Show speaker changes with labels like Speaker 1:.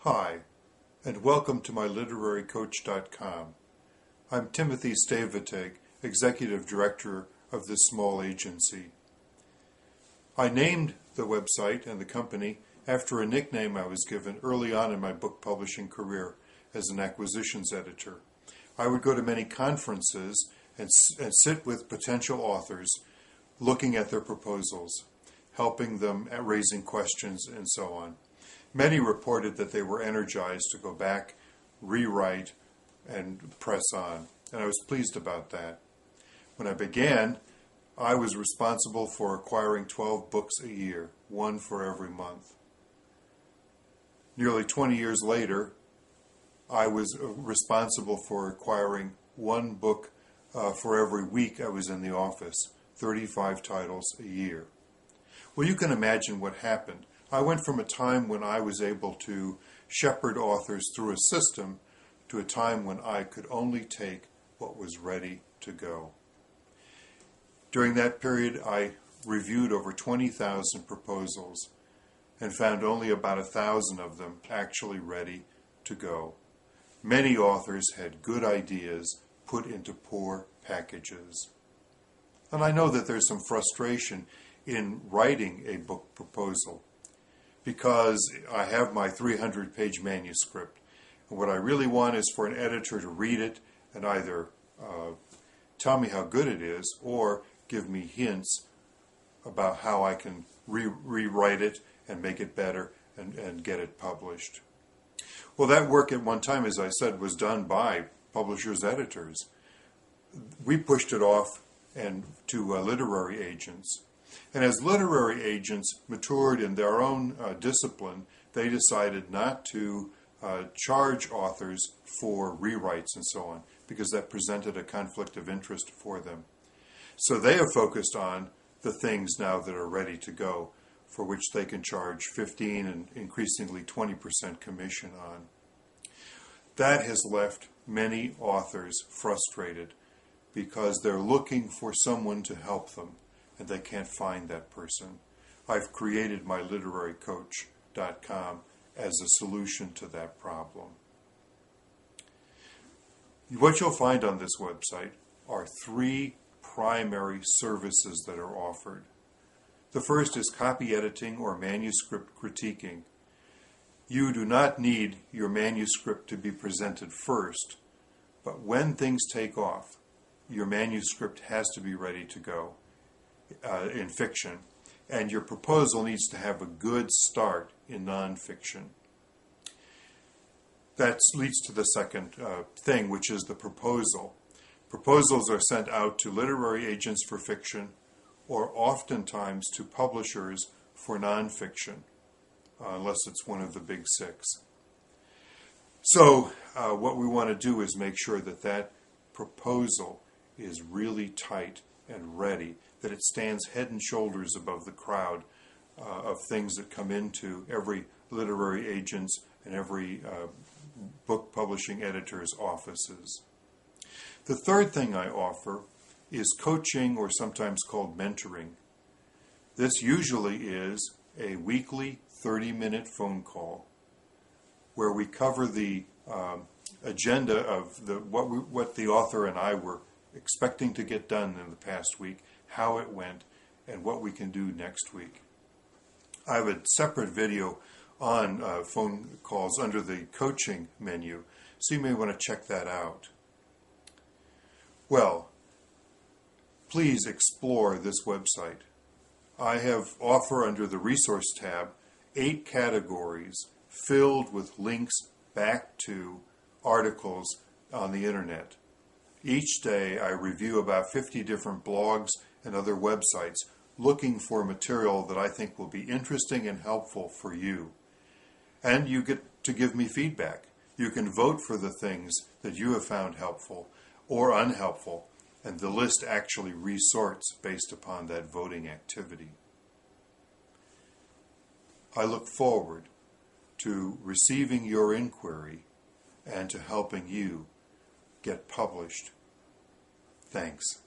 Speaker 1: Hi, and welcome to MyLiteraryCoach.com. I'm Timothy Staviteg, Executive Director of this small agency. I named the website and the company after a nickname I was given early on in my book publishing career as an acquisitions editor. I would go to many conferences and sit with potential authors looking at their proposals, helping them at raising questions, and so on. Many reported that they were energized to go back, rewrite, and press on, and I was pleased about that. When I began, I was responsible for acquiring 12 books a year, one for every month. Nearly 20 years later, I was responsible for acquiring one book for every week I was in the office, 35 titles a year. Well, you can imagine what happened. I went from a time when I was able to shepherd authors through a system to a time when I could only take what was ready to go. During that period, I reviewed over 20,000 proposals and found only about 1,000 of them actually ready to go. Many authors had good ideas put into poor packages. And I know that there's some frustration in writing a book proposal, because I have my 300-page manuscript. And what I really want is for an editor to read it and either tell me how good it is or give me hints about how I can rewrite it and make it better and get it published. Well, that work at one time, as I said, was done by publishers' editors. We pushed it off to literary agents. And as literary agents matured in their own discipline, they decided not to charge authors for rewrites and so on, because that presented a conflict of interest for them. So they have focused on the things now that are ready to go, for which they can charge 15 and increasingly 20% commission on. That has left many authors frustrated because they're looking for someone to help them, and they can't find that person. I've created MyLiteraryCoach.com as a solution to that problem. What you'll find on this website are 3 primary services that are offered. The first is copy editing or manuscript critiquing. You do not need your manuscript to be presented first, but when things take off, your manuscript has to be ready to go. In fiction, and your proposal needs to have a good start in nonfiction. That leads to the second thing, which is the proposal. Proposals are sent out to literary agents for fiction, or oftentimes to publishers for nonfiction, unless it's one of the big 6. So what we want to do is make sure that that proposal is really tight and ready, that it stands head and shoulders above the crowd of things that come into every literary agent's and every book publishing editor's offices. The third thing I offer is coaching, or sometimes called mentoring. This usually is a weekly 30-minute phone call where we cover the agenda of what the author and I were expecting to get done in the past week, how it went, and what we can do next week. I have a separate video on phone calls under the coaching menu, so you may want to check that out. Well, please explore this website. I have offer under the resource tab 8 categories filled with links back to articles on the internet. Each day I review about 50 different blogs and other websites looking for material that I think will be interesting and helpful for you. And you get to give me feedback. You can vote for the things that you have found helpful or unhelpful, and the list actually resorts based upon that voting activity. I look forward to receiving your inquiry and to helping you get published. Thanks.